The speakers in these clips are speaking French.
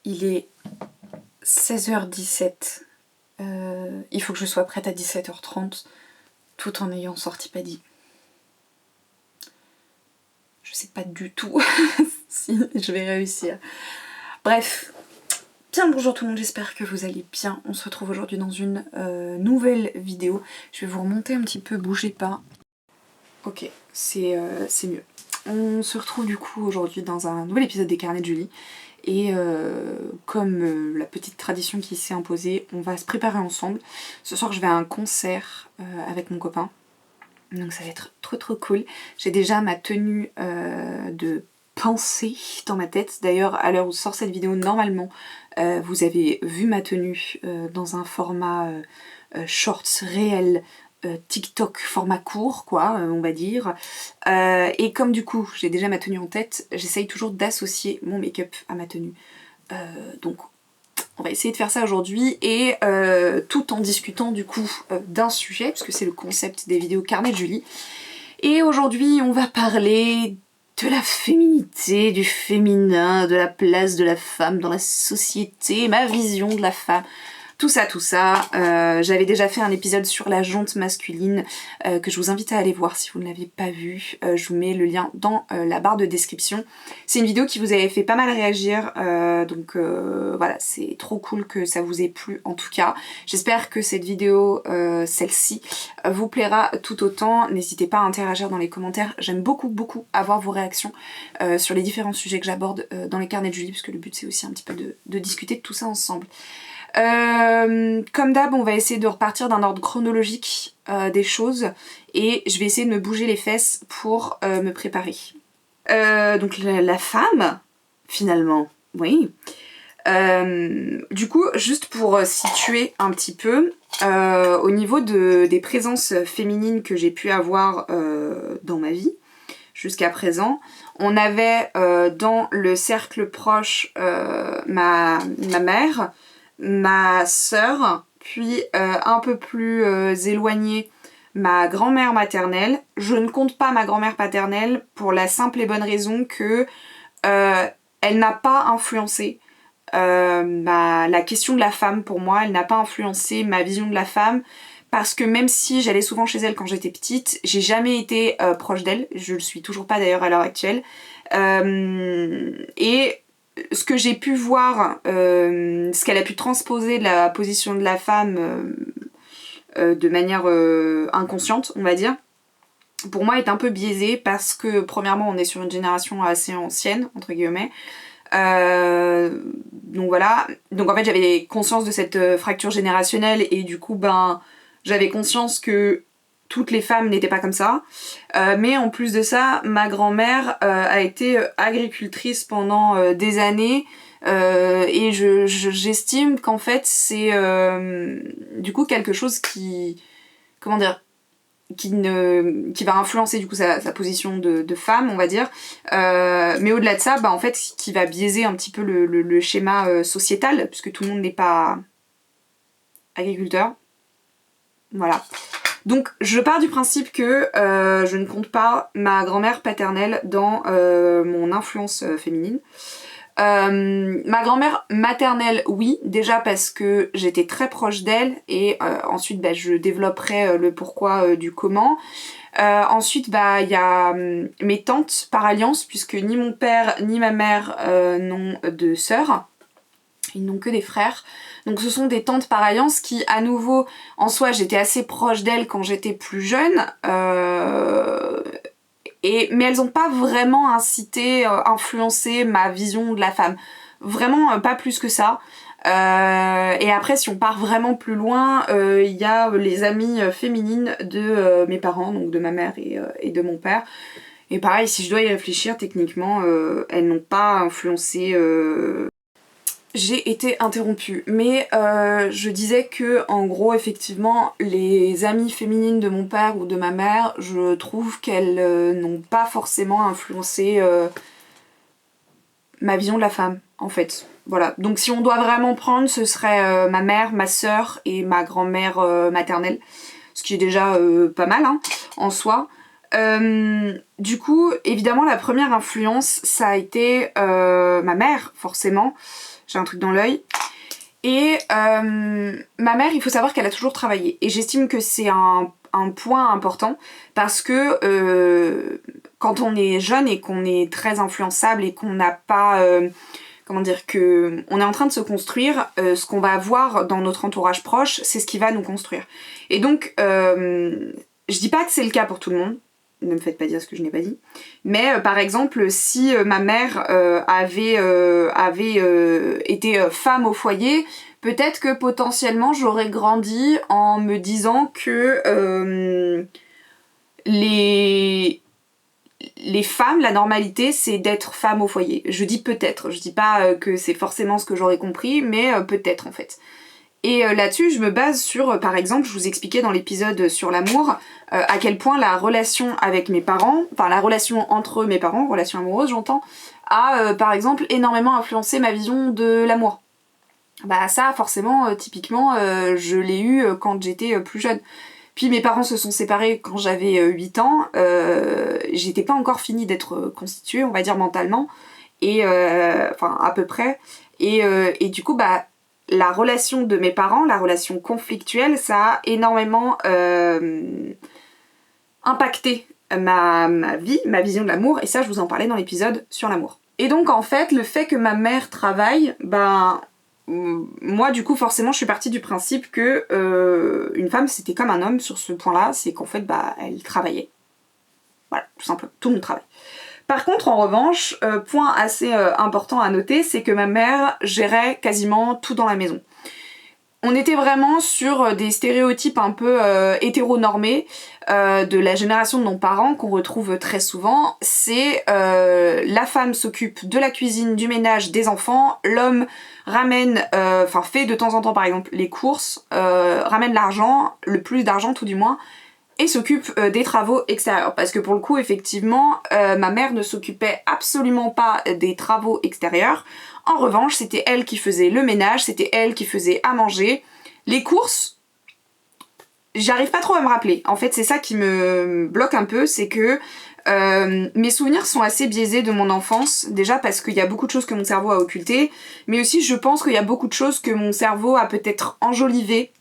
Il est 16h17. Il faut que je sois prête à 17h30 tout en ayant sorti Paddy. Je sais pas du tout si je vais réussir. Bref, bien le bonjour tout le monde, j'espère que vous allez bien. On se retrouve aujourd'hui dans une nouvelle vidéo. Je vais vous remonter un petit peu, bougez pas. Ok, c'est mieux. On se retrouve du coup aujourd'hui dans un nouvel épisode des Carnets de Julie. Et comme la petite tradition qui s'est imposée, on va se préparer ensemble. Ce soir je vais à un concert avec mon copain. Donc ça va être trop cool. J'ai déjà ma tenue de pensée dans ma tête. D'ailleurs, à l'heure où sort cette vidéo, normalement, vous avez vu ma tenue dans un format shorts réel, TikTok format court, quoi, on va dire. Et comme du coup, j'ai déjà ma tenue en tête, j'essaye toujours d'associer mon make-up à ma tenue. Donc on va essayer de faire ça aujourd'hui et tout en discutant du coup d'un sujet, puisque c'est le concept des vidéos Carnet de Julie. Et aujourd'hui on va parler de la féminité, du féminin, de la place de la femme dans la société, ma vision de la femme. Tout ça. J'avais déjà fait un épisode sur la jante masculine que je vous invite à aller voir si vous ne l'avez pas vu. Je vous mets le lien dans la barre de description. C'est une vidéo qui vous avait fait pas mal réagir, donc voilà, c'est trop cool que ça vous ait plu en tout cas. J'espère que cette vidéo, celle-ci, vous plaira tout autant. N'hésitez pas à interagir dans les commentaires. J'aime beaucoup avoir vos réactions sur les différents sujets que j'aborde dans les carnets de Julie, parce que le but c'est aussi un petit peu de discuter de tout ça ensemble. Comme d'hab, on va essayer de repartir d'un ordre chronologique des choses et je vais essayer de me bouger les fesses pour me préparer. Donc la femme, finalement, oui. Du coup, juste pour situer un petit peu, au niveau des présences féminines que j'ai pu avoir dans ma vie jusqu'à présent, on avait dans le cercle proche ma mère, ma sœur, puis un peu plus éloignée, ma grand-mère maternelle. Je ne compte pas ma grand-mère paternelle pour la simple et bonne raison que elle n'a pas influencé la question de la femme pour moi, elle n'a pas influencé ma vision de la femme, parce que même si j'allais souvent chez elle quand j'étais petite, j'ai jamais été proche d'elle, je le suis toujours pas d'ailleurs à l'heure actuelle. Et ce que j'ai pu voir, ce qu'elle a pu transposer de la position de la femme de manière inconsciente, on va dire, pour moi est un peu biaisé parce que premièrement on est sur une génération assez ancienne, entre guillemets. Donc voilà, donc en fait j'avais conscience de cette fracture générationnelle et du coup ben j'avais conscience que toutes les femmes n'étaient pas comme ça, mais en plus de ça, ma grand-mère a été agricultrice pendant des années, et j'estime qu'en fait c'est du coup quelque chose qui, comment dire, qui va influencer du coup sa position de femme, on va dire, mais au-delà de ça, bah en fait qui va biaiser un petit peu le schéma sociétal, puisque tout le monde n'est pas agriculteur. Voilà. Donc je pars du principe que je ne compte pas ma grand-mère paternelle dans mon influence féminine. Ma grand-mère maternelle, oui, déjà parce que j'étais très proche d'elle et ensuite bah, je développerai le pourquoi du comment. Ensuite, bah, y a mes tantes par alliance, puisque ni mon père ni ma mère n'ont de sœurs. Ils n'ont que des frères. Donc ce sont des tantes par alliance qui, à nouveau, en soi, j'étais assez proche d'elles quand j'étais plus jeune. Mais elles n'ont pas vraiment incité, influencé ma vision de la femme. Vraiment pas plus que ça. Et après, si on part vraiment plus loin, il y a les amies féminines de mes parents, donc de ma mère et de mon père. Et pareil, si je dois y réfléchir, techniquement, elles n'ont pas influencé... J'ai été interrompue, mais je disais que en gros effectivement les amies féminines de mon père ou de ma mère, je trouve qu'elles n'ont pas forcément influencé ma vision de la femme en fait. Voilà, donc si on doit vraiment prendre, ce serait ma mère, ma sœur et ma grand-mère maternelle, ce qui est déjà pas mal hein, en soi. Du coup, évidemment, la première influence, ça a été ma mère, forcément. J'ai un truc dans l'œil. Et ma mère, il faut savoir qu'elle a toujours travaillé. Et j'estime que c'est un point important parce que quand on est jeune et qu'on est très influençable et qu'on n'a pas... comment dire, que on est en train de se construire, ce qu'on va avoir dans notre entourage proche, c'est ce qui va nous construire. Et donc, je dis pas que c'est le cas pour tout le monde, ne me faites pas dire ce que je n'ai pas dit, mais par exemple, si ma mère avait été femme au foyer, peut-être que potentiellement j'aurais grandi en me disant que les femmes, la normalité, c'est d'être femme au foyer. Je dis peut-être, je dis pas que c'est forcément ce que j'aurais compris, mais peut-être en fait. Et là-dessus, je me base sur, par exemple, je vous expliquais dans l'épisode sur l'amour, à quel point la relation avec mes parents, enfin la relation entre mes parents, relation amoureuse j'entends, a par exemple énormément influencé ma vision de l'amour. Bah ça, forcément, typiquement, je l'ai eu quand j'étais plus jeune. Puis mes parents se sont séparés quand j'avais 8 ans, j'étais pas encore finie d'être constituée, on va dire mentalement, et enfin à peu près, et du coup bah la relation de mes parents, la relation conflictuelle, ça a énormément impacté ma vie, ma vision de l'amour, et ça je vous en parlais dans l'épisode sur l'amour. Et donc en fait, le fait que ma mère travaille, ben moi du coup forcément je suis partie du principe que une femme c'était comme un homme sur ce point-là, c'est qu'en fait bah elle travaillait. Voilà, tout simplement, tout le monde travaille. Par contre, en revanche, point assez important à noter, c'est que ma mère gérait quasiment tout dans la maison. On était vraiment sur des stéréotypes un peu hétéronormés de la génération de nos parents qu'on retrouve très souvent. C'est la femme s'occupe de la cuisine, du ménage, des enfants, l'homme ramène, enfin fait de temps en temps par exemple les courses, ramène l'argent, le plus d'argent tout du moins, et s'occupe des travaux extérieurs. Parce que pour le coup, effectivement, ma mère ne s'occupait absolument pas des travaux extérieurs. En revanche, c'était elle qui faisait le ménage, c'était elle qui faisait à manger. Les courses, j'arrive pas trop à me rappeler. En fait, c'est ça qui me bloque un peu, c'est que mes souvenirs sont assez biaisés de mon enfance. Déjà parce qu'il y a beaucoup de choses que mon cerveau a occultées, mais aussi je pense qu'il y a beaucoup de choses que mon cerveau a peut-être enjolivées,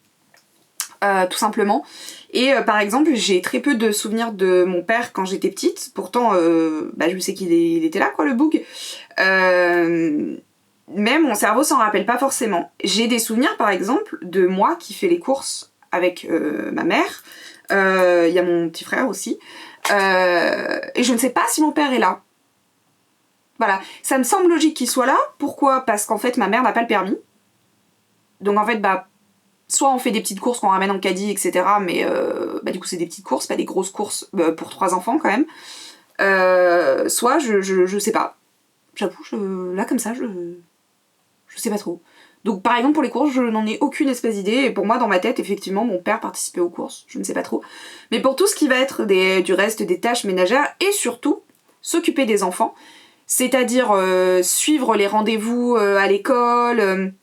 tout simplement. Et par exemple, j'ai très peu de souvenirs de mon père quand j'étais petite. Pourtant, bah, je sais qu'il était là, quoi, le boug. Mais mon cerveau s'en rappelle pas forcément. J'ai des souvenirs, par exemple, de moi qui fais les courses avec ma mère. Il y a mon petit frère aussi. Et je ne sais pas si mon père est là. Voilà. Ça me semble logique qu'il soit là. Pourquoi ? Parce qu'en fait, ma mère n'a pas le permis. Donc en fait, bah, soit on fait des petites courses qu'on ramène en caddie, etc. Mais bah, du coup, c'est des petites courses, pas des grosses courses pour 3 enfants quand même. Soit je sais pas. J'avoue, là comme ça, je sais pas trop. Donc par exemple pour les courses, je n'en ai aucune espèce d'idée, et pour moi dans ma tête, effectivement, mon père participait aux courses, je ne sais pas trop. Mais pour tout ce qui va être du reste des tâches ménagères, et surtout s'occuper des enfants, c'est-à-dire suivre les rendez-vous à l'école,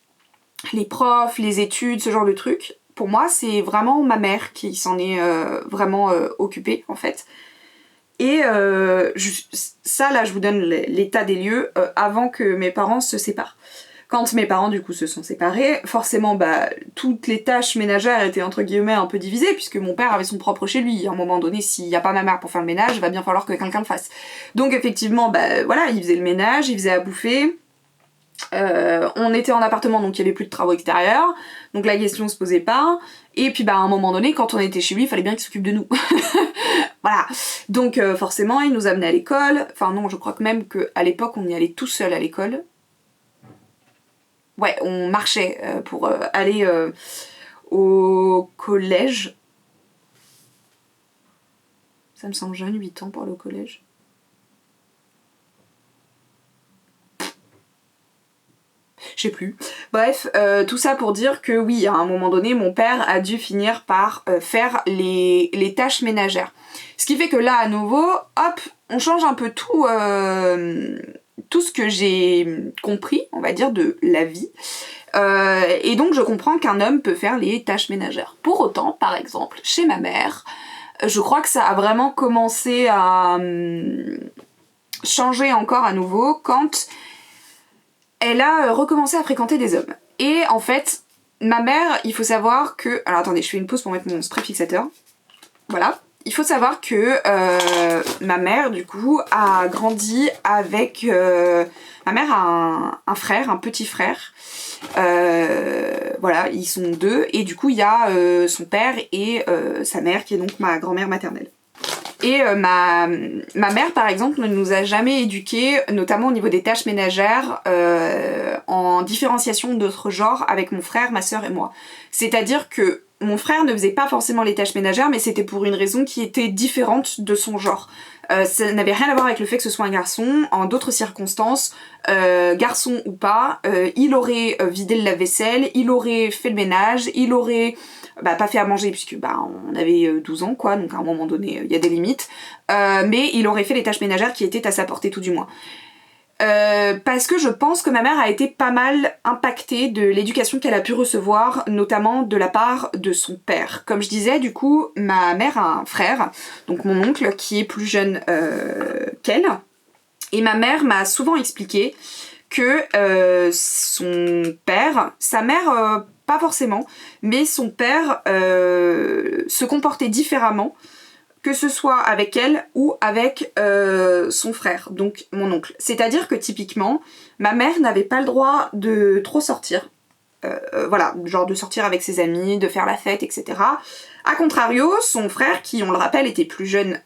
les profs, les études, ce genre de trucs, pour moi c'est vraiment ma mère qui s'en est vraiment occupée en fait. Et ça là je vous donne l'état des lieux avant que mes parents se séparent. Quand mes parents du coup se sont séparés, forcément bah toutes les tâches ménagères étaient entre guillemets un peu divisées, puisque mon père avait son propre chez lui. À un moment donné, s'il n'y a pas ma mère pour faire le ménage, il va bien falloir que quelqu'un le fasse. Donc effectivement, bah voilà, il faisait le ménage, il faisait à bouffer. On était en appartement, donc il n'y avait plus de travaux extérieurs, donc la question se posait pas. Et puis bah à un moment donné, quand on était chez lui, il fallait bien qu'il s'occupe de nous. Voilà. Donc forcément, il nous amenait à l'école. Enfin non, je crois que même qu'à l'époque, on y allait tout seul à l'école. Ouais, on marchait pour aller au collège. Ça me semble jeune, 8 ans pour aller au collège. Je sais plus. Bref, tout ça pour dire que oui, à un moment donné, mon père a dû finir par faire les tâches ménagères. Ce qui fait que là, à nouveau, hop, on change un peu tout ce que j'ai compris, on va dire, de la vie. Et donc je comprends qu'un homme peut faire les tâches ménagères. Pour autant, par exemple, chez ma mère, Je crois que ça a vraiment commencé à changer encore à nouveau quand elle a recommencé à fréquenter des hommes. Et en fait, ma mère, il faut savoir que... Alors attendez, je fais une pause pour mettre mon spray fixateur. Voilà. Il faut savoir que ma mère, du coup, a grandi avec... ma mère a un frère, un petit frère. Voilà, ils sont deux. Et du coup, il y a son père et sa mère, qui est donc ma grand-mère maternelle. Et ma mère, par exemple, ne nous a jamais éduqués, notamment au niveau des tâches ménagères, en différenciation d'autres genres avec mon frère, ma sœur et moi. C'est-à-dire que mon frère ne faisait pas forcément les tâches ménagères, mais c'était pour une raison qui était différente de son genre. Ça n'avait rien à voir avec le fait que ce soit un garçon. En d'autres circonstances, garçon ou pas, il aurait vidé le lave-vaisselle, il aurait fait le ménage, il aurait... pas fait à manger puisque on avait 12 ans quoi, donc à un moment donné il y a des limites, mais il aurait fait les tâches ménagères qui étaient à sa portée tout du moins. Parce que je pense que ma mère a été pas mal impactée de l'éducation qu'elle a pu recevoir, notamment de la part de son père. Comme je disais, du coup, ma mère a un frère, donc mon oncle, qui est plus jeune qu'elle, et ma mère m'a souvent expliqué que son père, sa mère... pas forcément, mais son père se comportait différemment, que ce soit avec elle ou avec son frère, donc mon oncle. C'est-à-dire que typiquement, ma mère n'avait pas le droit de trop sortir, voilà, genre de sortir avec ses amis, de faire la fête, etc. A contrario, son frère, qui on le rappelle était plus jeune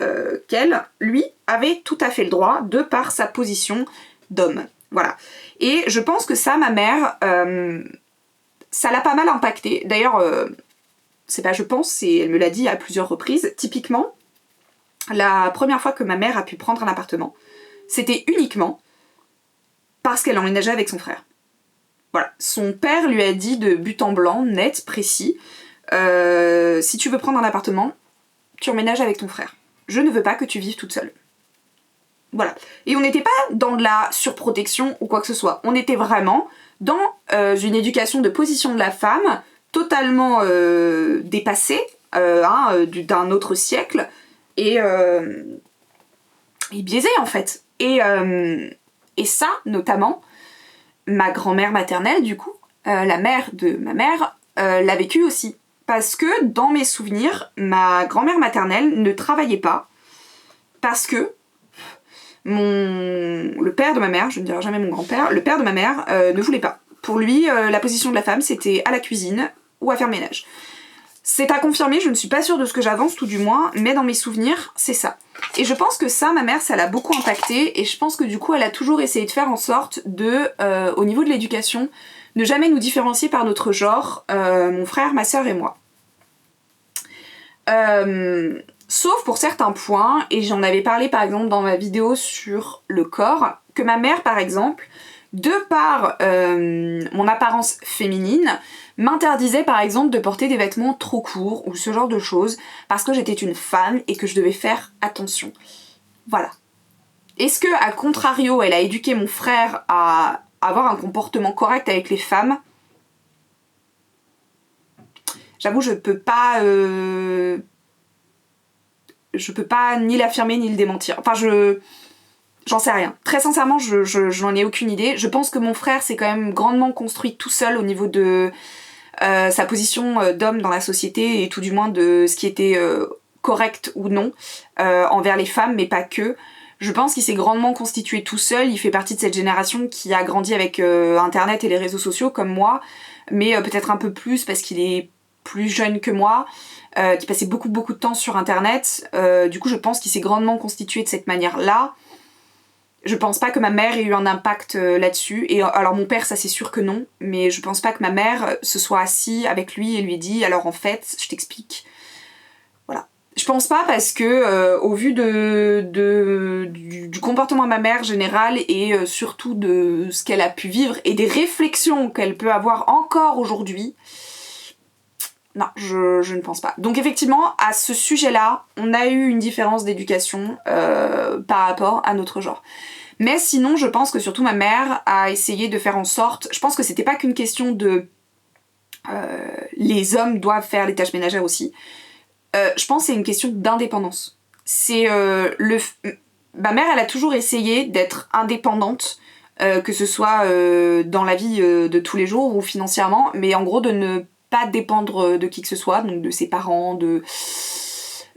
qu'elle, lui avait tout à fait le droit de par sa position d'homme. Voilà. Et je pense que ça, ma mère... ça l'a pas mal impacté. D'ailleurs, c'est pas je pense, elle me l'a dit à plusieurs reprises. Typiquement, la première fois que ma mère a pu prendre un appartement, c'était uniquement parce qu'elle emménageait avec son frère. Voilà. Son père lui a dit de but en blanc, net, précis, si tu veux prendre un appartement, tu emménages avec ton frère. Je ne veux pas que tu vives toute seule. Voilà. Et on n'était pas dans de la surprotection ou quoi que ce soit. On était vraiment dans une éducation de position de la femme totalement dépassée, d'un autre siècle, et biaisée en fait. Et ça, notamment, ma grand-mère maternelle, du coup, la mère de ma mère, l'a vécu aussi. Parce que, dans mes souvenirs, ma grand-mère maternelle ne travaillait pas, parce que le père de ma mère, je ne dirai jamais mon grand-père, le père de ma mère ne voulait pas. Pour lui, la position de la femme, c'était à la cuisine ou à faire le ménage. C'est à confirmer, je ne suis pas sûre de ce que j'avance tout du moins, mais dans mes souvenirs, c'est ça. Et je pense que ça, ma mère, ça l'a beaucoup impactée, et je pense que du coup, elle a toujours essayé de faire en sorte de, au niveau de l'éducation, ne jamais nous différencier par notre genre, mon frère, ma sœur et moi. Sauf pour certains points, et j'en avais parlé par exemple dans ma vidéo sur le corps, que ma mère par exemple, de par mon apparence féminine, m'interdisait par exemple de porter des vêtements trop courts ou ce genre de choses, parce que j'étais une femme et que je devais faire attention. Voilà. Est-ce que, à contrario, elle a éduqué mon frère à avoir un comportement correct avec les femmes? J'avoue, je peux pas ni l'affirmer ni le démentir. Enfin, j'en sais rien. Très sincèrement, je n'en ai aucune idée. Je pense que mon frère s'est quand même grandement construit tout seul au niveau de sa position d'homme dans la société, et tout du moins de ce qui était correct ou non envers les femmes, mais pas que. Je pense qu'il s'est grandement constitué tout seul. Il fait partie de cette génération qui a grandi avec Internet et les réseaux sociaux comme moi, mais peut-être un peu plus parce qu'il est plus jeune que moi, qui passait beaucoup de temps sur Internet. Du coup, je pense qu'il s'est grandement constitué de cette manière-là. Je pense pas que ma mère ait eu un impact là-dessus. Et alors mon père, ça c'est sûr que non, mais je pense pas que ma mère se soit assise avec lui et lui ait dit alors en fait, je t'explique. Voilà. Je pense pas parce que au vu du comportement de ma mère général et surtout de ce qu'elle a pu vivre et des réflexions qu'elle peut avoir encore aujourd'hui, non, je ne pense pas. Donc effectivement, à ce sujet-là, on a eu une différence d'éducation par rapport à notre genre. Mais sinon, je pense que surtout ma mère a essayé de faire en sorte... Je pense que c'était pas qu'une question de... les hommes doivent faire les tâches ménagères aussi. je pense que c'est une question d'indépendance. C'est ma mère, elle a toujours essayé d'être indépendante, que ce soit dans la vie de tous les jours ou financièrement, mais en gros de ne pas dépendre de qui que ce soit, donc de ses parents,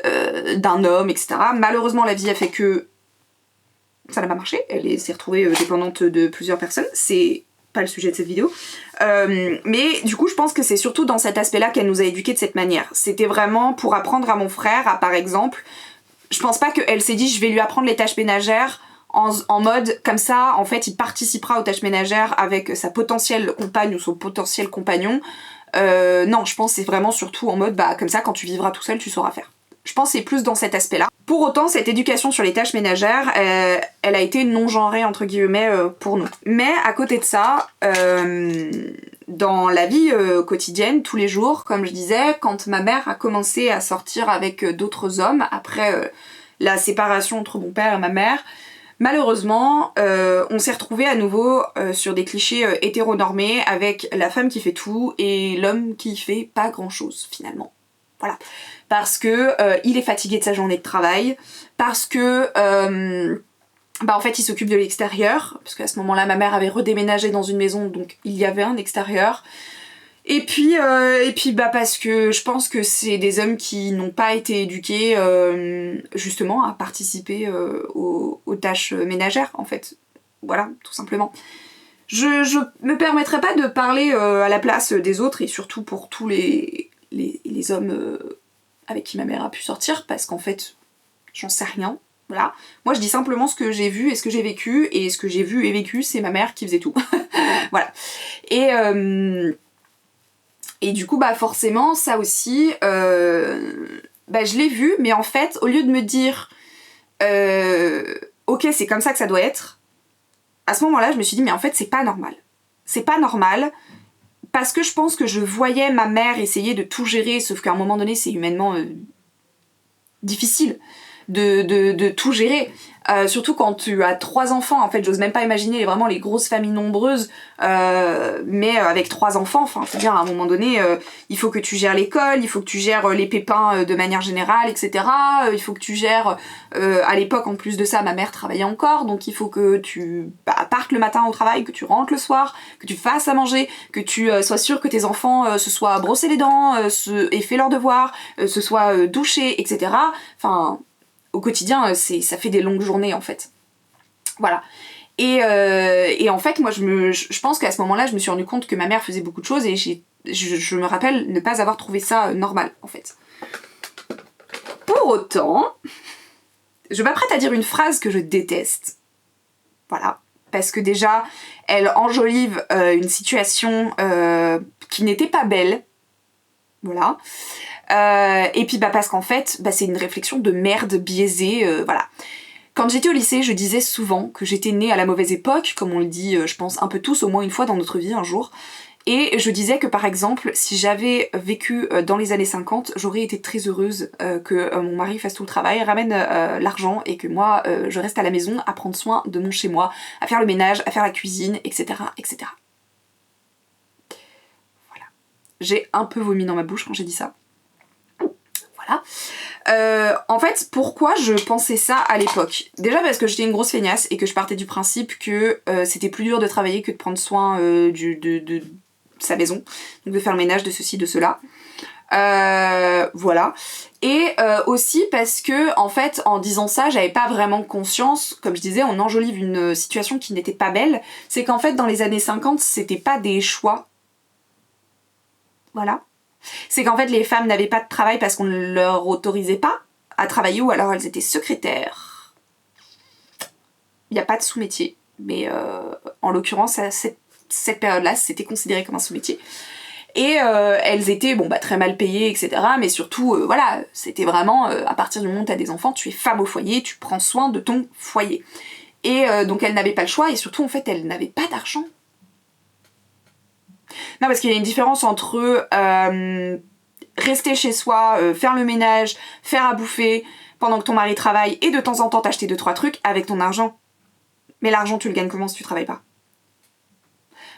d'un homme, etc. Malheureusement, la vie a fait que ça n'a pas marché, elle s'est retrouvée dépendante de plusieurs personnes, c'est pas le sujet de cette vidéo. Mais du coup, je pense que c'est surtout dans cet aspect-là qu'elle nous a éduqués de cette manière. C'était vraiment pour apprendre à mon frère à, par exemple, je pense pas qu'elle s'est dit je vais lui apprendre les tâches ménagères en mode comme ça, en fait, il participera aux tâches ménagères avec sa potentielle compagne ou son potentiel compagnon. Non, je pense que c'est vraiment surtout en mode bah comme ça, quand tu vivras tout seul, tu sauras faire. Je pense que c'est plus dans cet aspect-là. Pour autant, cette éducation sur les tâches ménagères, elle a été non-genrée, entre guillemets, pour nous. Mais à côté de ça, dans la vie quotidienne, tous les jours, comme je disais, quand ma mère a commencé à sortir avec d'autres hommes, après la séparation entre mon père et ma mère, malheureusement, on s'est retrouvés à nouveau sur des clichés hétéronormés avec la femme qui fait tout et l'homme qui fait pas grand-chose, finalement. Voilà. Parce que il est fatigué de sa journée de travail, parce que en fait il s'occupe de l'extérieur, parce qu'à ce moment-là ma mère avait redéménagé dans une maison donc il y avait un extérieur. Et puis parce que je pense que c'est des hommes qui n'ont pas été éduqués justement à participer aux tâches ménagères en fait. Voilà, tout simplement. Je me permettrai pas de parler à la place des autres et surtout pour tous les hommes avec qui ma mère a pu sortir parce qu'en fait j'en sais rien. Voilà. Moi je dis simplement ce que j'ai vu et ce que j'ai vécu et ce que j'ai vu et vécu c'est ma mère qui faisait tout. Voilà. Et du coup bah forcément ça aussi je l'ai vu mais en fait au lieu de me dire ok c'est comme ça que ça doit être, à ce moment-là je me suis dit mais en fait c'est pas normal. C'est pas normal parce que je pense que je voyais ma mère essayer de tout gérer sauf qu'à un moment donné c'est humainement difficile de tout gérer. Surtout quand tu as 3 enfants, en fait j'ose même pas imaginer vraiment les grosses familles nombreuses mais avec 3 enfants, enfin c'est bien à un moment donné il faut que tu gères l'école, il faut que tu gères les pépins de manière générale etc, il faut que tu gères à l'époque en plus de ça ma mère travaillait encore donc il faut que tu partes le matin au travail, que tu rentres le soir, que tu fasses à manger, que tu sois sûr que tes enfants se soient brossés les dents aient fait leurs devoirs, se soient douchés etc. Enfin au quotidien, ça fait des longues journées en fait. Voilà. Et en fait, moi je pense qu'à ce moment-là, je me suis rendu compte que ma mère faisait beaucoup de choses et je me rappelle ne pas avoir trouvé ça normal en fait. Pour autant, je m'apprête à dire une phrase que je déteste. Voilà. Parce que déjà, elle enjolive une situation qui n'était pas belle. Voilà. Et puis parce qu'en fait c'est une réflexion de merde biaisée, voilà. Quand j'étais au lycée je disais souvent que j'étais née à la mauvaise époque, comme on le dit je pense un peu tous au moins une fois dans notre vie un jour, et je disais que par exemple si j'avais vécu dans les années 50 j'aurais été très heureuse que mon mari fasse tout le travail, ramène l'argent et que moi je reste à la maison à prendre soin de mon chez moi, à faire le ménage, à faire la cuisine, etc. etc. Voilà. J'ai un peu vomi dans ma bouche quand j'ai dit ça. Voilà. En fait, pourquoi je pensais ça à l'époque? Déjà parce que j'étais une grosse feignasse et que je partais du principe que c'était plus dur de travailler que de prendre soin de sa maison, donc de faire le ménage de ceci, de cela. Voilà. Et aussi parce que, en fait, en disant ça, j'avais pas vraiment conscience, comme je disais, on enjolive une situation qui n'était pas belle, c'est qu'en fait, dans les années 50, c'était pas des choix. Voilà. C'est qu'en fait les femmes n'avaient pas de travail parce qu'on ne leur autorisait pas à travailler ou alors elles étaient secrétaires. Il n'y a pas de sous-métier, mais en l'occurrence à cette période-là c'était considéré comme un sous-métier. Et elles étaient très mal payées etc, mais surtout voilà, c'était vraiment à partir du moment où tu as des enfants, tu es femme au foyer, tu prends soin de ton foyer. Et donc elles n'avaient pas le choix et surtout en fait elles n'avaient pas d'argent. Non, parce qu'il y a une différence entre rester chez soi, faire le ménage, faire à bouffer pendant que ton mari travaille et de temps en temps t'acheter 2-3 trucs avec ton argent. Mais l'argent tu le gagnes comment si tu travailles pas?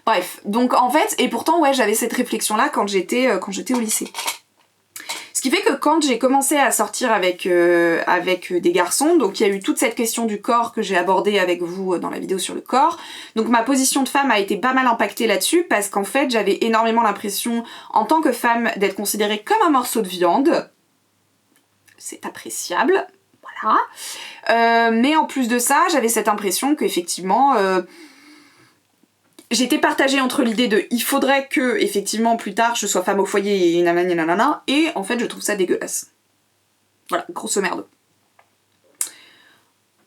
Bref, donc en fait, et pourtant ouais j'avais cette réflexion là quand j'étais au lycée. Ce qui fait que quand j'ai commencé à sortir avec des garçons, donc il y a eu toute cette question du corps que j'ai abordée avec vous dans la vidéo sur le corps, donc ma position de femme a été pas mal impactée là-dessus parce qu'en fait j'avais énormément l'impression en tant que femme d'être considérée comme un morceau de viande, c'est appréciable, voilà, mais en plus de ça j'avais cette impression qu'effectivement j'étais partagée entre l'idée de il faudrait que, effectivement, plus tard, je sois femme au foyer et nanana, et en fait, je trouve ça dégueulasse. Voilà, grosse merde.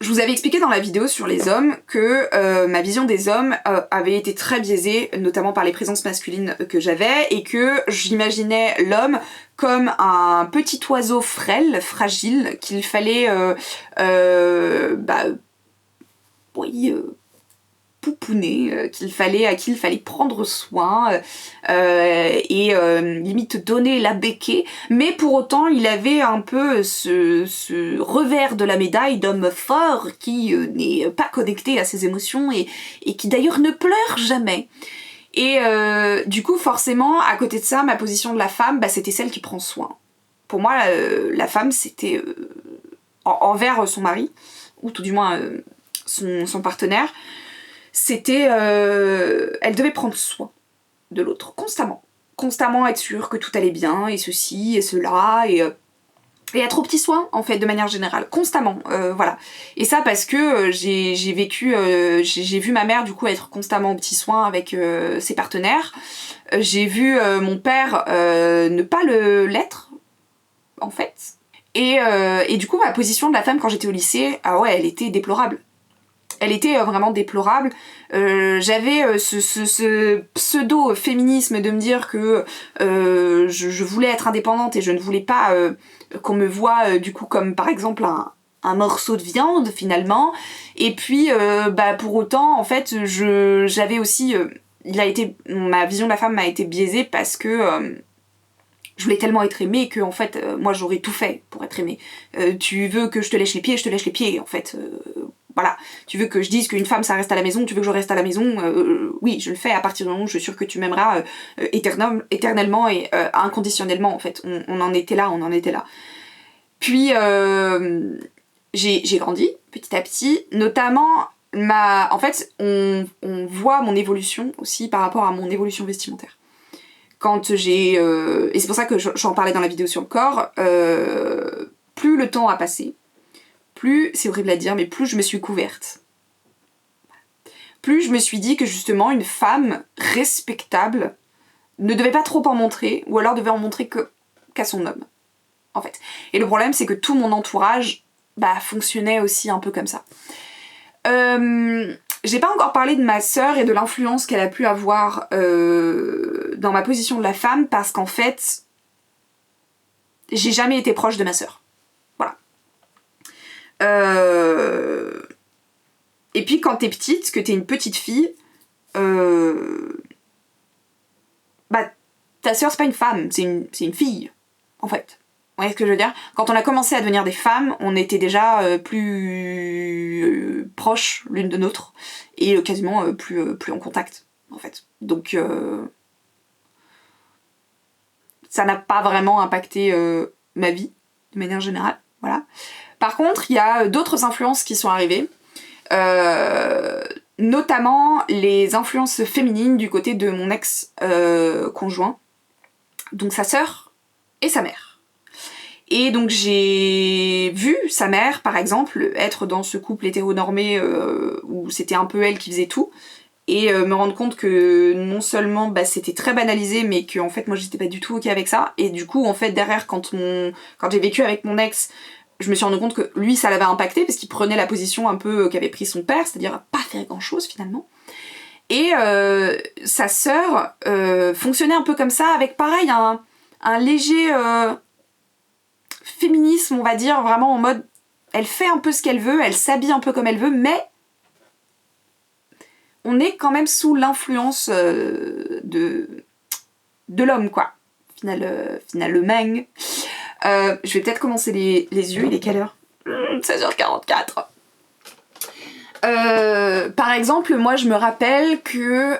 Je vous avais expliqué dans la vidéo sur les hommes que ma vision des hommes avait été très biaisée, notamment par les présences masculines que j'avais, et que j'imaginais l'homme comme un petit oiseau frêle, fragile, qu'il fallait pouponner, à qui il fallait prendre soin et limite donner la béquée, mais pour autant il avait un peu ce revers de la médaille d'homme fort qui n'est pas connecté à ses émotions et qui d'ailleurs ne pleure jamais. Et du coup forcément à côté de ça ma position de la femme c'était celle qui prend soin. Pour moi la femme c'était envers son mari, ou tout du moins son partenaire, c'était elle devait prendre soin de l'autre constamment être sûre que tout allait bien et ceci et cela et être aux petits soins en fait de manière générale constamment, voilà. Et ça parce que j'ai vu ma mère du coup être constamment aux petits soins avec ses partenaires, j'ai vu mon père ne pas l'être en fait, et du coup ma position de la femme quand j'étais au lycée, ah ouais elle était déplorable. Elle était vraiment déplorable. J'avais ce pseudo-féminisme de me dire que je voulais être indépendante et je ne voulais pas qu'on me voie du coup comme par exemple un morceau de viande finalement. Et puis pour autant en fait j'avais aussi ma vision de la femme m'a été biaisée parce que je voulais tellement être aimée que en fait moi j'aurais tout fait pour être aimée. Tu veux que je te lèche les pieds, je te lèche les pieds en fait. Voilà, tu veux que je dise qu'une femme ça reste à la maison, tu veux que je reste à la maison, oui je le fais à partir du moment où je suis sûre que tu m'aimeras éternellement et inconditionnellement en fait, on en était là. Puis j'ai grandi petit à petit, notamment en fait on voit mon évolution aussi par rapport à mon évolution vestimentaire. Quand j'ai... et c'est pour ça que j'en parlais dans la vidéo sur le corps, plus le temps a passé, plus, c'est horrible à dire, mais plus je me suis couverte. Plus je me suis dit que justement une femme respectable ne devait pas trop en montrer, ou alors devait en montrer qu'à son homme, en fait. Et le problème c'est que tout mon entourage fonctionnait aussi un peu comme ça. J'ai pas encore parlé de ma sœur et de l'influence qu'elle a pu avoir dans ma position de la femme, parce qu'en fait j'ai jamais été proche de ma sœur. Et puis quand t'es petite, que t'es une petite fille, ta sœur c'est pas une femme, c'est une fille, en fait. Vous voyez ce que je veux dire ? Quand on a commencé à devenir des femmes, on était déjà plus proches l'une de l'autre, et quasiment plus en contact, en fait. Donc ça n'a pas vraiment impacté ma vie, de manière générale, voilà. Par contre, il y a d'autres influences qui sont arrivées, notamment les influences féminines du côté de mon ex-conjoint, donc sa sœur et sa mère. Et donc j'ai vu sa mère, par exemple, être dans ce couple hétéronormé où c'était un peu elle qui faisait tout, et me rendre compte que non seulement c'était très banalisé, mais que en fait moi j'étais pas du tout ok avec ça, et du coup en fait derrière quand j'ai vécu avec mon ex, je me suis rendu compte que lui ça l'avait impacté parce qu'il prenait la position un peu qu'avait pris son père, c'est-à-dire pas faire grand chose finalement. Et sa sœur fonctionnait un peu comme ça, avec pareil un léger féminisme, on va dire, vraiment en mode elle fait un peu ce qu'elle veut, elle s'habille un peu comme elle veut, mais on est quand même sous l'influence de l'homme, quoi. Finalement. Je vais peut-être commencer les yeux, il est quelle heure ? 16h44. Par exemple, moi je me rappelle que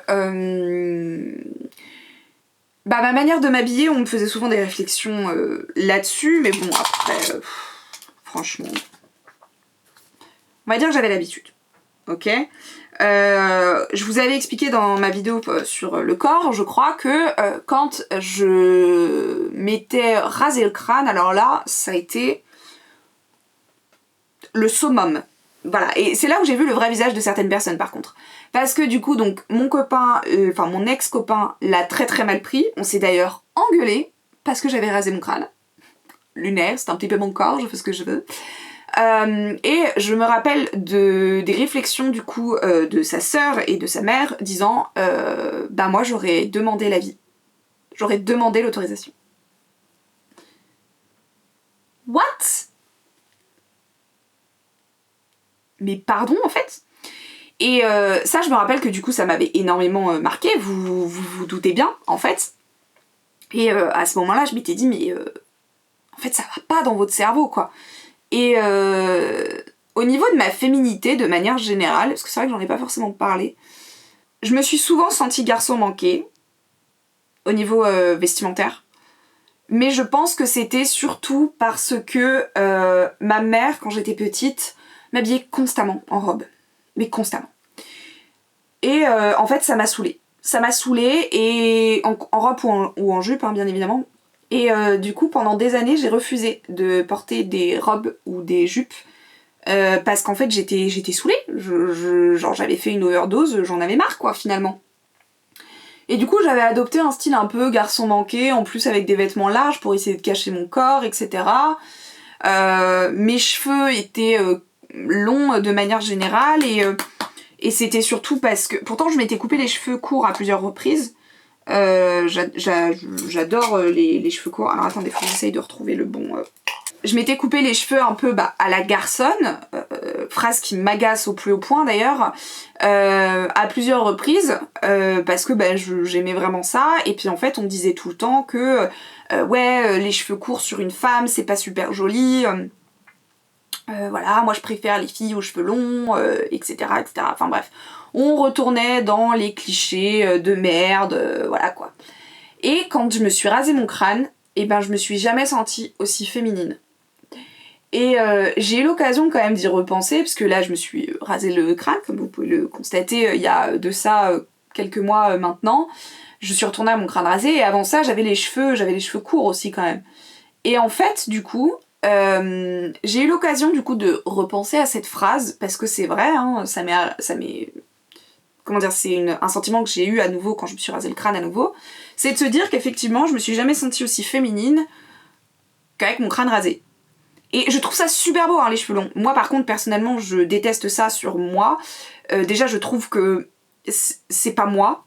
Bah ma manière de m'habiller, on me faisait souvent des réflexions là-dessus, mais bon après, franchement, on va dire que j'avais l'habitude, ok. Je vous avais expliqué dans ma vidéo sur le corps, je crois que quand je m'étais rasé le crâne, alors là, ça a été le summum. Voilà, et c'est là où j'ai vu le vrai visage de certaines personnes par contre. Parce que du coup, donc, mon copain, enfin mon ex-copain l'a très très mal pris. On s'est d'ailleurs engueulé parce que j'avais rasé mon crâne. Lunaire, c'est un petit peu mon corps, je fais ce que je veux. Et je me rappelle des réflexions du coup de sa sœur et de sa mère disant bah moi j'aurais demandé l'avis. J'aurais demandé l'autorisation. What? Mais pardon en fait? Et ça je me rappelle que du coup ça m'avait énormément marqué, vous doutez bien en fait. Et à ce moment-là je m'étais dit mais en fait ça va pas dans votre cerveau quoi. Et au niveau de ma féminité de manière générale, parce que c'est vrai que j'en ai pas forcément parlé, je me suis souvent sentie garçon manqué au niveau vestimentaire. Mais je pense que c'était surtout parce que ma mère, quand j'étais petite, m'habillait constamment en robe. Mais constamment. Et en fait, ça m'a saoulée. Ça m'a saoulée, et en robe ou en jupe, hein, bien évidemment. Et du coup, pendant des années, j'ai refusé de porter des robes ou des jupes. Parce qu'en fait, j'étais saoulée. Genre, j'avais fait une overdose, j'en avais marre, quoi, finalement. Et du coup, j'avais adopté un style un peu garçon manqué, en plus avec des vêtements larges pour essayer de cacher mon corps, etc. Mes cheveux étaient longs de manière générale, et c'était surtout parce que... Pourtant, je m'étais coupé les cheveux courts à plusieurs reprises. J'adore les cheveux courts. Alors attendez, faut que j'essaye de retrouver le bon... Je m'étais coupé les cheveux un peu à la garçonne, phrase qui m'agace au plus haut point d'ailleurs, à plusieurs reprises, parce que j'aimais vraiment ça. Et puis en fait on me disait tout le temps que ouais, les cheveux courts sur une femme c'est pas super joli, voilà, moi je préfère les filles aux cheveux longs, etc., etc. Enfin bref, on retournait dans les clichés de merde, voilà quoi. Et quand je me suis rasé mon crâne, et ben je me suis jamais sentie aussi féminine. Et j'ai eu l'occasion quand même d'y repenser, parce que là je me suis rasé le crâne, comme vous pouvez le constater, il y a de ça quelques mois maintenant. Je suis retournée à mon crâne rasé, et avant ça j'avais les cheveux courts aussi quand même. Et en fait du coup, j'ai eu l'occasion du coup de repenser à cette phrase, parce que c'est vrai, hein, ça m'est... Comment dire, c'est un sentiment que j'ai eu à nouveau quand je me suis rasé le crâne à nouveau, c'est de se dire qu'effectivement je me suis jamais sentie aussi féminine qu'avec mon crâne rasé. Et je trouve ça super beau, hein, les cheveux longs. Moi par contre personnellement je déteste ça sur moi. Déjà je trouve que c'est pas moi.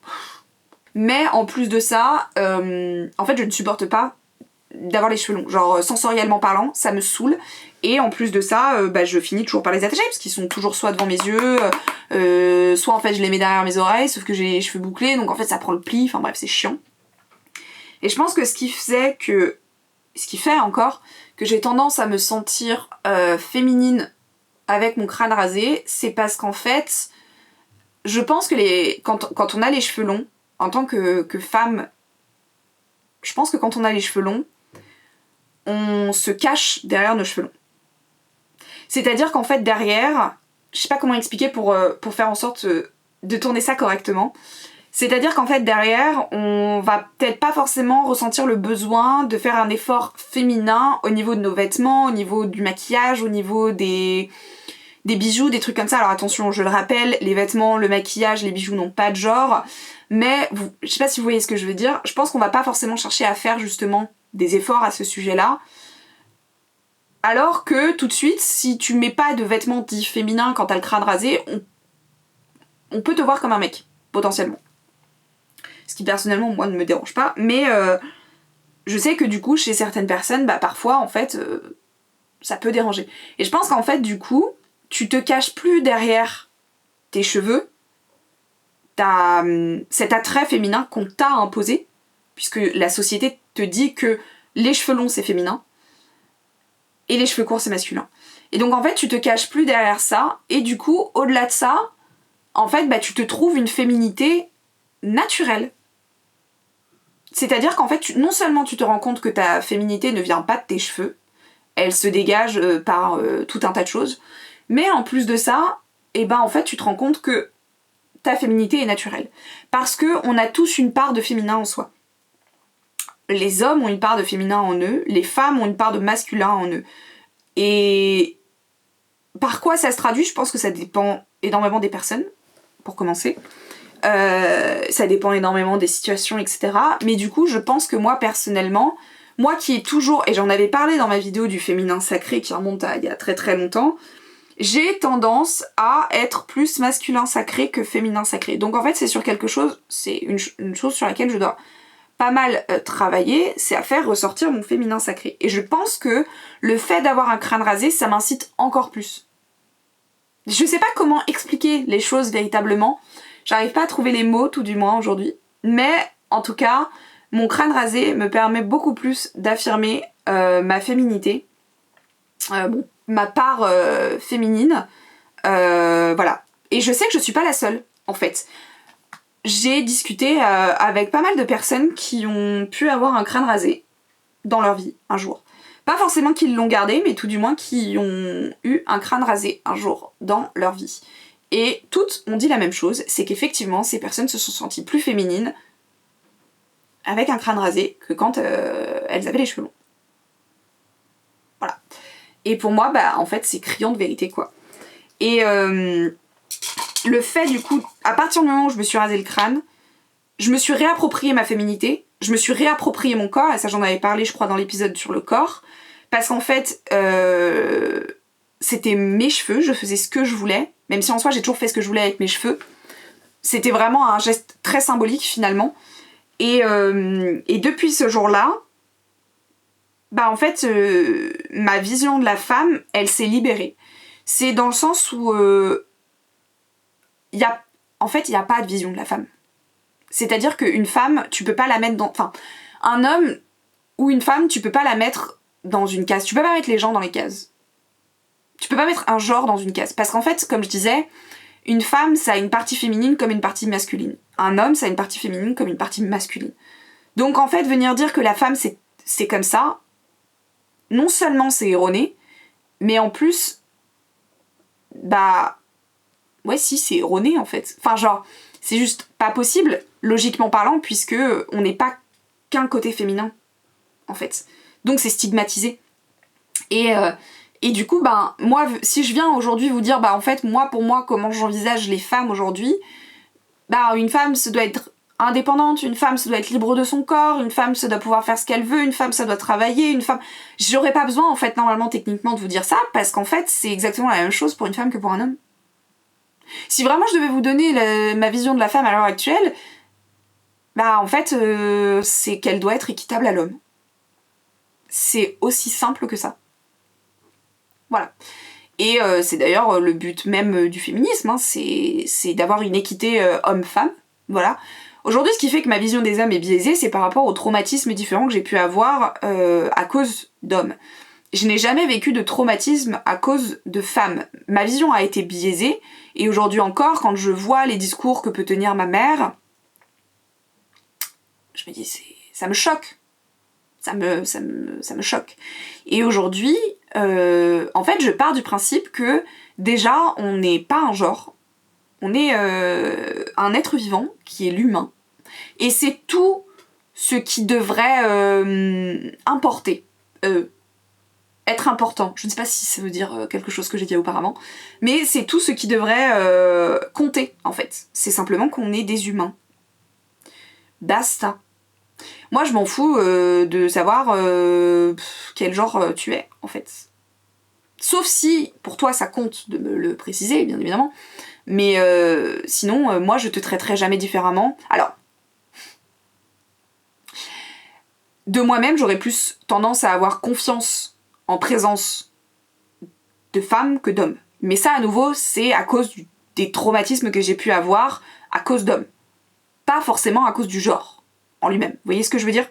Mais en plus de ça, en fait je ne supporte pas d'avoir les cheveux longs. Genre sensoriellement parlant, ça me saoule. Et en plus de ça, je finis toujours par les attacher parce qu'ils sont toujours soit devant mes yeux, soit en fait je les mets derrière mes oreilles, sauf que j'ai les cheveux bouclés, donc en fait ça prend le pli, enfin bref c'est chiant. Et je pense que ce qui fait encore que j'ai tendance à me sentir féminine avec mon crâne rasé, c'est parce qu'en fait, je pense que quand on a les cheveux longs, en tant que femme, je pense que quand on a les cheveux longs, on se cache derrière nos cheveux longs. C'est-à-dire qu'en fait derrière, je sais pas comment expliquer pour faire en sorte de tourner ça correctement, c'est-à-dire qu'en fait derrière, on va peut-être pas forcément ressentir le besoin de faire un effort féminin au niveau de nos vêtements, au niveau du maquillage, au niveau des bijoux, des trucs comme ça. Alors attention, je le rappelle, les vêtements, le maquillage, les bijoux n'ont pas de genre, mais je sais pas si vous voyez ce que je veux dire, je pense qu'on va pas forcément chercher à faire justement des efforts à ce sujet-là. Alors que tout de suite, si tu mets pas de vêtements dits féminins quand t'as le crâne rasé, on peut te voir comme un mec, potentiellement. Ce qui personnellement moi ne me dérange pas, mais je sais que du coup chez certaines personnes, parfois en fait ça peut déranger. Et je pense qu'en fait du coup, tu te caches plus derrière tes cheveux, t'as cet attrait féminin qu'on t'a imposé, puisque la société te dit que les cheveux longs c'est féminin, et les cheveux courts c'est masculin. Et donc en fait tu te caches plus derrière ça, et du coup au-delà de ça, en fait tu te trouves une féminité naturelle. C'est-à-dire qu'en fait, non seulement tu te rends compte que ta féminité ne vient pas de tes cheveux, elle se dégage par tout un tas de choses, mais en plus de ça, et ben en fait tu te rends compte que ta féminité est naturelle. Parce qu'on a tous une part de féminin en soi. Les hommes ont une part de féminin en eux, les femmes ont une part de masculin en eux. Et par quoi ça se traduit? Je pense que ça dépend énormément des personnes, pour commencer. Ça dépend énormément des situations, etc. Mais du coup, je pense que moi, personnellement, moi qui ai toujours, et j'en avais parlé dans ma vidéo du féminin sacré qui remonte à il y a très très longtemps, j'ai tendance à être plus masculin sacré que féminin sacré. Donc en fait, c'est sur quelque chose, c'est une chose sur laquelle je dois pas mal travailler, c'est à faire ressortir mon féminin sacré. Et je pense que le fait d'avoir un crâne rasé, ça m'incite encore plus. Je sais pas comment expliquer les choses véritablement, j'arrive pas à trouver les mots tout du moins aujourd'hui, mais en tout cas, mon crâne rasé me permet beaucoup plus d'affirmer ma féminité, ma part féminine, voilà. Et je sais que je suis pas la seule, en fait. J'ai discuté avec pas mal de personnes qui ont pu avoir un crâne rasé dans leur vie, un jour. Pas forcément qu'ils l'ont gardé, mais tout du moins qui ont eu un crâne rasé un jour dans leur vie. Et toutes ont dit la même chose, c'est qu'effectivement, ces personnes se sont senties plus féminines avec un crâne rasé que quand elles avaient les cheveux longs. Voilà. Et pour moi, bah en fait, c'est criant de vérité, quoi. Et le fait, du coup, à partir du moment où je me suis rasé le crâne, je me suis réapproprié ma féminité, je me suis réapproprié mon corps, et ça j'en avais parlé, je crois, dans l'épisode sur le corps, parce qu'en fait, c'était mes cheveux, je faisais ce que je voulais, même si en soi j'ai toujours fait ce que je voulais avec mes cheveux. C'était vraiment un geste très symbolique, finalement. Et depuis ce jour-là, bah en fait, ma vision de la femme, elle s'est libérée. C'est dans le sens où en fait, il n'y a pas de vision de la femme. C'est-à-dire qu'une femme, tu peux pas la mettre dans... Enfin, un homme ou une femme, tu peux pas la mettre dans une case. Tu peux pas mettre les gens dans les cases. Tu peux pas mettre un genre dans une case. Parce qu'en fait, comme je disais, une femme, ça a une partie féminine comme une partie masculine. Un homme, ça a une partie féminine comme une partie masculine. Donc en fait, venir dire que la femme, c'est comme ça, non seulement c'est erroné, mais en plus, bah... Ouais, si, c'est erroné, en fait. Enfin, genre, c'est juste pas possible, logiquement parlant, puisque on n'est pas qu'un côté féminin, en fait. Donc c'est stigmatisé. Et du coup, ben, moi, si je viens aujourd'hui vous dire, bah en fait, moi, pour moi, comment j'envisage les femmes aujourd'hui, bah une femme, ça doit être indépendante, une femme, ça doit être libre de son corps, une femme, ça doit pouvoir faire ce qu'elle veut, une femme, ça doit travailler, une femme... J'aurais pas besoin, en fait, normalement, techniquement, de vous dire ça, parce qu'en fait, c'est exactement la même chose pour une femme que pour un homme. Si vraiment je devais vous donner ma vision de la femme à l'heure actuelle, bah en fait, c'est qu'elle doit être équitable à l'homme. C'est aussi simple que ça. Voilà. Et c'est d'ailleurs le but même du féminisme, hein, c'est d'avoir une équité homme-femme. Voilà. Aujourd'hui, ce qui fait que ma vision des hommes est biaisée, c'est par rapport aux traumatismes différents que j'ai pu avoir à cause d'hommes. Je n'ai jamais vécu de traumatisme à cause de femmes. Ma vision a été biaisée, et aujourd'hui encore, quand je vois les discours que peut tenir ma mère, je me dis, ça me choque. Ça me choque. Et aujourd'hui, en fait, je pars du principe que, déjà, on n'est pas un genre, on est un être vivant, qui est l'humain, et c'est tout ce qui devrait importer, être important, je ne sais pas si ça veut dire quelque chose que j'ai dit auparavant, mais c'est tout ce qui devrait compter, en fait. C'est simplement qu'on est des humains. Basta. Moi, je m'en fous de savoir quel genre tu es, en fait. Sauf si, pour toi, ça compte de me le préciser, bien évidemment, mais sinon, moi, je te traiterai jamais différemment. Alors, de moi-même, j'aurais plus tendance à avoir confiance en présence de femmes que d'hommes. Mais ça, à nouveau, c'est à cause des traumatismes que j'ai pu avoir à cause d'hommes. Pas forcément à cause du genre en lui-même. Vous voyez ce que je veux dire?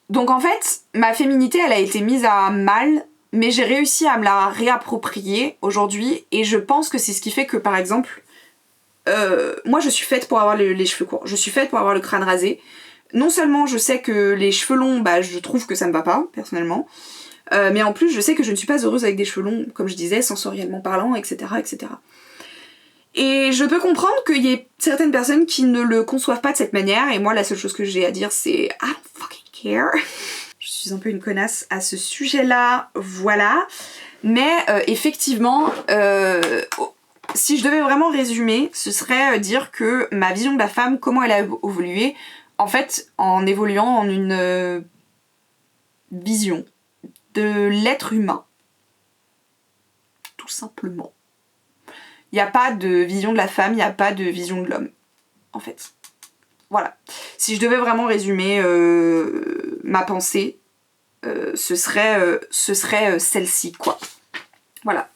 Donc en fait, ma féminité, elle a été mise à mal, mais j'ai réussi à me la réapproprier aujourd'hui, et je pense que c'est ce qui fait que, par exemple, moi je suis faite pour avoir les cheveux courts, je suis faite pour avoir le crâne rasé. Non seulement je sais que les cheveux longs, bah je trouve que ça me va pas, personnellement, mais en plus je sais que je ne suis pas heureuse avec des cheveux longs, comme je disais, sensoriellement parlant, etc. etc. Et je peux comprendre qu'il y ait certaines personnes qui ne le conçoivent pas de cette manière, et moi la seule chose que j'ai à dire c'est I don't fucking care. Je suis un peu une connasse à ce sujet-là, voilà. Mais effectivement, si je devais vraiment résumer, ce serait dire que ma vision de la femme, comment elle a évolué, en fait, en évoluant en une vision de l'être humain. Tout simplement. Il n'y a pas de vision de la femme, il n'y a pas de vision de l'homme, en fait. Voilà. Si je devais vraiment résumer ma pensée, ce serait celle-ci, quoi. Voilà.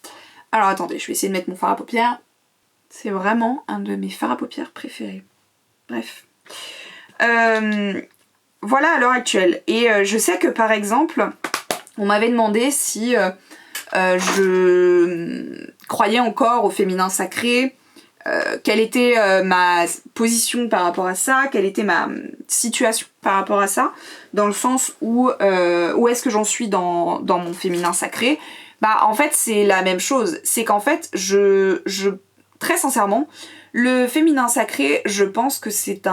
Alors attendez, je vais essayer de mettre mon fard à paupières. C'est vraiment un de mes fards à paupières préférés. Bref. Voilà à l'heure actuelle. Et je sais que par exemple, on m'avait demandé si je croyais encore au féminin sacré, quelle était ma position par rapport à ça, quelle était ma situation par rapport à ça, dans le sens où est-ce que j'en suis dans mon féminin sacré. Bah en fait c'est la même chose, c'est qu'en fait je très sincèrement, le féminin sacré, je pense que c'est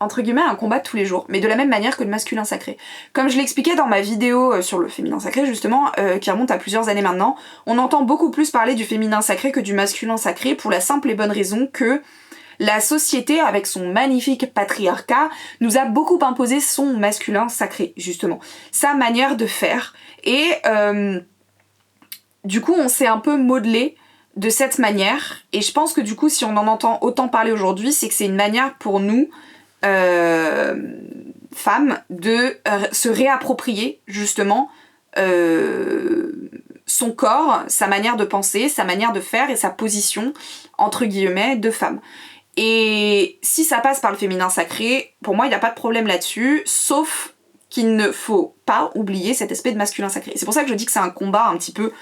entre guillemets un combat de tous les jours, mais de la même manière que le masculin sacré. Comme je l'expliquais dans ma vidéo sur le féminin sacré justement, qui remonte à plusieurs années maintenant, on entend beaucoup plus parler du féminin sacré que du masculin sacré pour la simple et bonne raison que la société, avec son magnifique patriarcat, nous a beaucoup imposé son masculin sacré, justement. Sa manière de faire. Et du coup, on s'est un peu modelé de cette manière. Et je pense que du coup, si on en entend autant parler aujourd'hui, c'est que c'est une manière pour nous, femmes, de se réapproprier, justement, son corps, sa manière de penser, sa manière de faire et sa position, entre guillemets, de femme. Et si ça passe par le féminin sacré, pour moi il n'y a pas de problème là-dessus, sauf qu'il ne faut pas oublier cet aspect de masculin sacré. C'est pour ça que je dis que c'est un combat un petit peu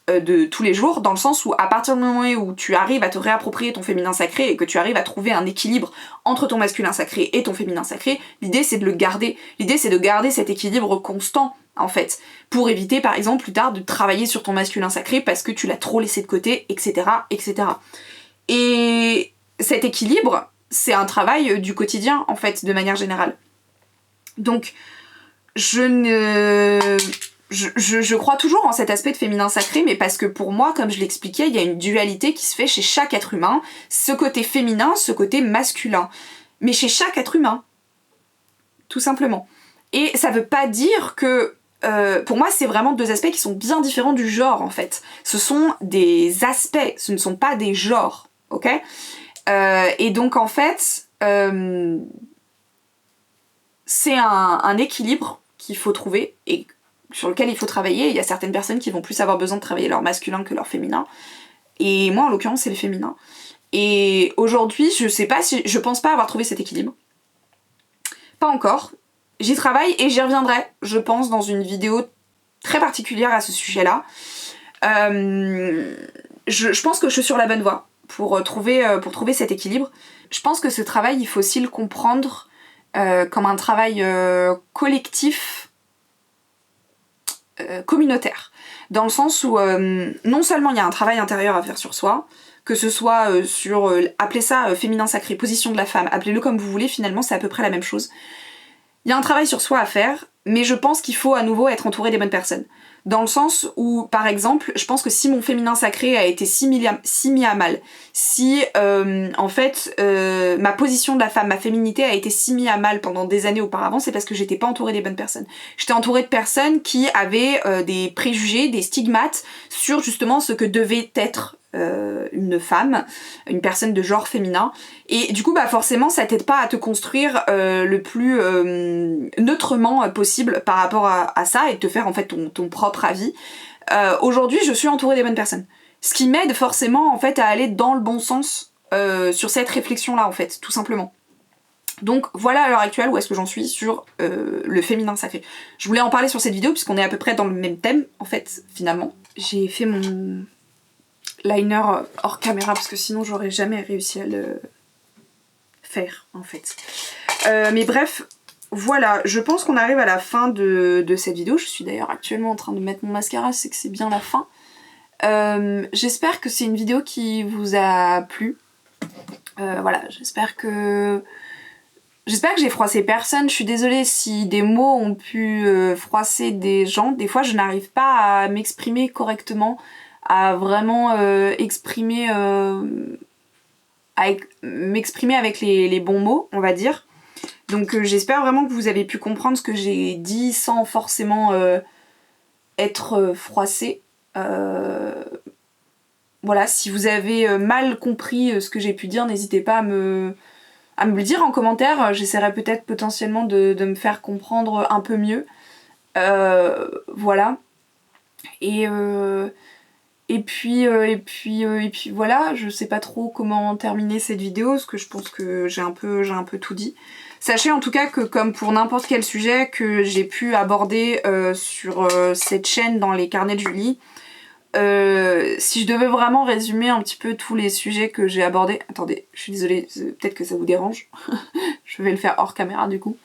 de tous les jours, dans le sens où à partir du moment où tu arrives à te réapproprier ton féminin sacré et que tu arrives à trouver un équilibre entre ton masculin sacré et ton féminin sacré, l'idée c'est de le garder. L'idée c'est de garder cet équilibre constant, en fait, pour éviter par exemple plus tard de travailler sur ton masculin sacré parce que tu l'as trop laissé de côté, etc. etc. Et cet équilibre, c'est un travail du quotidien, en fait, de manière générale. Donc, je crois toujours en cet aspect de féminin sacré, mais parce que pour moi, comme je l'expliquais, il y a une dualité qui se fait chez chaque être humain, ce côté féminin, ce côté masculin. Mais chez chaque être humain, tout simplement. Et ça veut pas dire que... pour moi, c'est vraiment deux aspects qui sont bien différents du genre, en fait. Ce sont des aspects, ce ne sont pas des genres, ok ? Et donc en fait, c'est un équilibre qu'il faut trouver et sur lequel il faut travailler. Il y a certaines personnes qui vont plus avoir besoin de travailler leur masculin que leur féminin. Et moi en l'occurrence c'est le féminin. Et aujourd'hui je pense pas avoir trouvé cet équilibre. Pas encore. J'y travaille et j'y reviendrai, je pense, dans une vidéo très particulière à ce sujet-là. Je pense que je suis sur la bonne voie pour trouver cet équilibre. Je pense que ce travail, il faut aussi le comprendre comme un travail collectif, communautaire. Dans le sens où non seulement il y a un travail intérieur à faire sur soi, que ce soit sur, appelez ça féminin sacré, position de la femme, appelez-le comme vous voulez, finalement c'est à peu près la même chose. Il y a un travail sur soi à faire, mais je pense qu'il faut à nouveau être entouré des bonnes personnes. Dans le sens où, par exemple, je pense que si mon féminin sacré a été si mis à mal, si en fait ma position de la femme, ma féminité a été si mise à mal pendant des années auparavant, c'est parce que j'étais pas entourée des bonnes personnes. J'étais entourée de personnes qui avaient des préjugés, des stigmates sur justement ce que devait être une femme, une personne de genre féminin, et du coup bah forcément ça t'aide pas à te construire le plus neutrement possible par rapport à ça et de te faire en fait ton propre avis. Aujourd'hui je suis entourée des bonnes personnes, ce qui m'aide forcément en fait à aller dans le bon sens sur cette réflexion là en fait, tout simplement. Donc voilà à l'heure actuelle où est-ce que j'en suis sur le féminin sacré. Je voulais en parler sur cette vidéo puisqu'on est à peu près dans le même thème en fait finalement. J'ai fait mon liner hors caméra parce que sinon j'aurais jamais réussi à le faire en fait. Mais bref, voilà, je pense qu'on arrive à la fin de cette vidéo. Je suis d'ailleurs actuellement en train de mettre mon mascara, c'est que c'est bien la fin. J'espère que c'est une vidéo qui vous a plu. Voilà, j'espère que j'ai froissé personne. Je suis désolée si des mots ont pu froisser des gens. Des fois je n'arrive pas à m'exprimer correctement, à vraiment m'exprimer avec les bons mots, on va dire. Donc j'espère vraiment que vous avez pu comprendre ce que j'ai dit sans forcément être froissé. Voilà, si vous avez mal compris ce que j'ai pu dire, n'hésitez pas à me le dire en commentaire. J'essaierai peut-être potentiellement de me faire comprendre un peu mieux. Voilà. Et puis voilà, je sais pas trop comment terminer cette vidéo parce que je pense que j'ai un peu tout dit. Sachez en tout cas que comme pour n'importe quel sujet que j'ai pu aborder sur cette chaîne dans les carnets de Julie, si je devais vraiment résumer un petit peu tous les sujets que j'ai abordés... Attendez, je suis désolée, peut-être que ça vous dérange. Je vais le faire hors caméra du coup.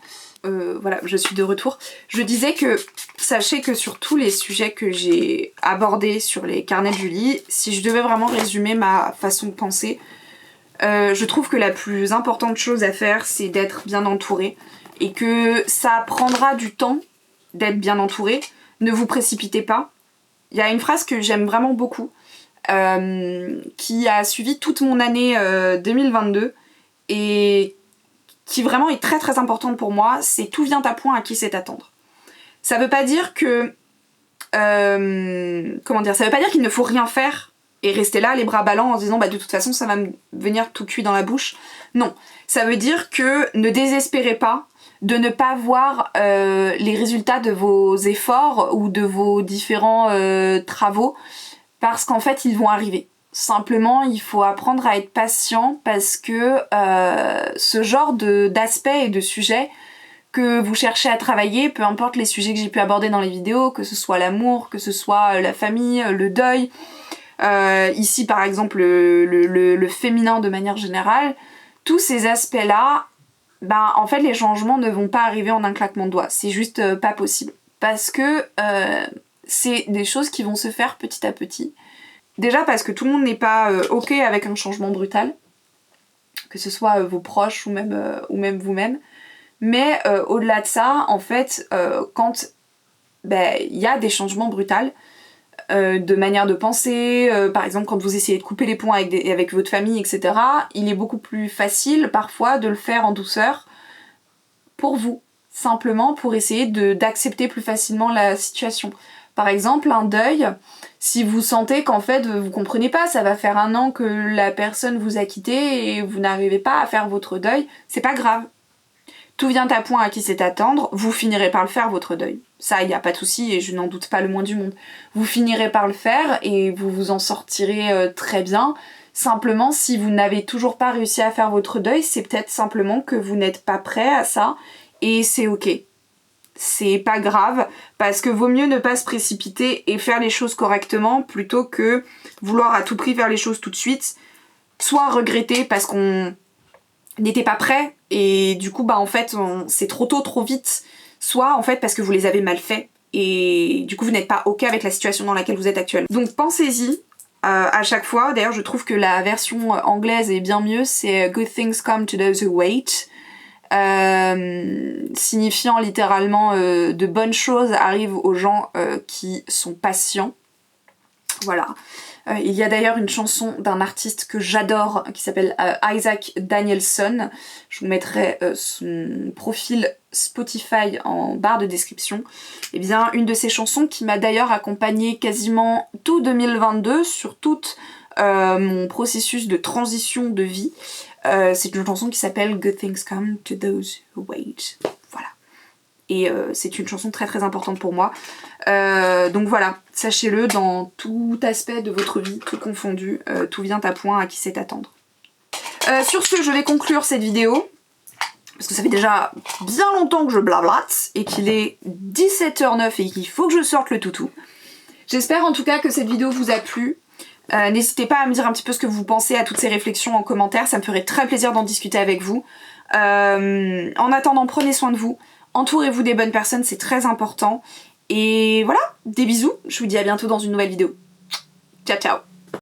Voilà, je suis de retour. Je disais que, sachez que sur tous les sujets que j'ai abordés sur les carnets de Julie, si je devais vraiment résumer ma façon de penser, je trouve que la plus importante chose à faire, c'est d'être bien entouré. Et que ça prendra du temps d'être bien entouré. Ne vous précipitez pas. Il y a une phrase que j'aime vraiment beaucoup, qui a suivi toute mon année 2022, et qui vraiment est très très importante pour moi, c'est tout vient à point à qui sait attendre. Ça veut pas dire que... comment dire, ça veut pas dire qu'il ne faut rien faire et rester là les bras ballants en se disant bah de toute façon ça va me venir tout cuit dans la bouche. Non, ça veut dire que ne désespérez pas de ne pas voir les résultats de vos efforts ou de vos différents travaux, parce qu'en fait ils vont arriver. Simplement, il faut apprendre à être patient parce que ce genre d'aspect et de sujet que vous cherchez à travailler, peu importe les sujets que j'ai pu aborder dans les vidéos, que ce soit l'amour, que ce soit la famille, le deuil, ici par exemple le féminin de manière générale, tous ces aspects-là, ben en fait les changements ne vont pas arriver en un claquement de doigts, c'est juste pas possible. Parce que c'est des choses qui vont se faire petit à petit. Déjà parce que tout le monde n'est pas ok avec un changement brutal, que ce soit vos proches ou même vous-même. Mais au-delà de ça, en fait, quand il y a des changements brutals de manière de penser, par exemple quand vous essayez de couper les ponts avec votre famille, etc., il est beaucoup plus facile parfois de le faire en douceur pour vous, simplement pour essayer d'accepter plus facilement la situation. Par exemple, un deuil, si vous sentez qu'en fait vous comprenez pas, ça va faire 1 an que la personne vous a quitté et vous n'arrivez pas à faire votre deuil, c'est pas grave. Tout vient à point à qui sait attendre, vous finirez par le faire votre deuil. Ça, il n'y a pas de souci et je n'en doute pas le moins du monde. Vous finirez par le faire et vous vous en sortirez très bien. Simplement, si vous n'avez toujours pas réussi à faire votre deuil, c'est peut-être simplement que vous n'êtes pas prêt à ça et c'est ok. C'est pas grave, parce que vaut mieux ne pas se précipiter et faire les choses correctement plutôt que vouloir à tout prix faire les choses tout de suite, soit regretter parce qu'on n'était pas prêt et du coup en fait c'est trop tôt, trop vite, soit en fait parce que vous les avez mal fait et du coup vous n'êtes pas ok avec la situation dans laquelle vous êtes actuellement. Donc pensez-y à chaque fois. D'ailleurs je trouve que la version anglaise est bien mieux, c'est Good things come to those who wait. Signifiant littéralement de bonnes choses arrivent aux gens qui sont patients. Voilà. Il y a d'ailleurs une chanson d'un artiste que j'adore qui s'appelle Isaac Danielson. Je vous mettrai son profil Spotify en barre de description. Et bien une de ses chansons qui m'a d'ailleurs accompagnée quasiment tout 2022 sur tout mon processus de transition de vie. C'est une chanson qui s'appelle Good Things Come to Those Who Wait. Voilà. Et c'est une chanson très très importante pour moi. Donc voilà, sachez-le, dans tout aspect de votre vie, tout confondu, tout vient à point à qui sait attendre. Sur ce, je vais conclure cette vidéo. Parce que ça fait déjà bien longtemps que je blablate et qu'il est 17h09 et qu'il faut que je sorte le toutou. J'espère en tout cas que cette vidéo vous a plu. N'hésitez pas à me dire un petit peu ce que vous pensez à toutes ces réflexions en commentaire, ça me ferait très plaisir d'en discuter avec vous. En attendant, prenez soin de vous, entourez-vous des bonnes personnes, c'est très important. Et voilà, des bisous, je vous dis à bientôt dans une nouvelle vidéo. Ciao ciao.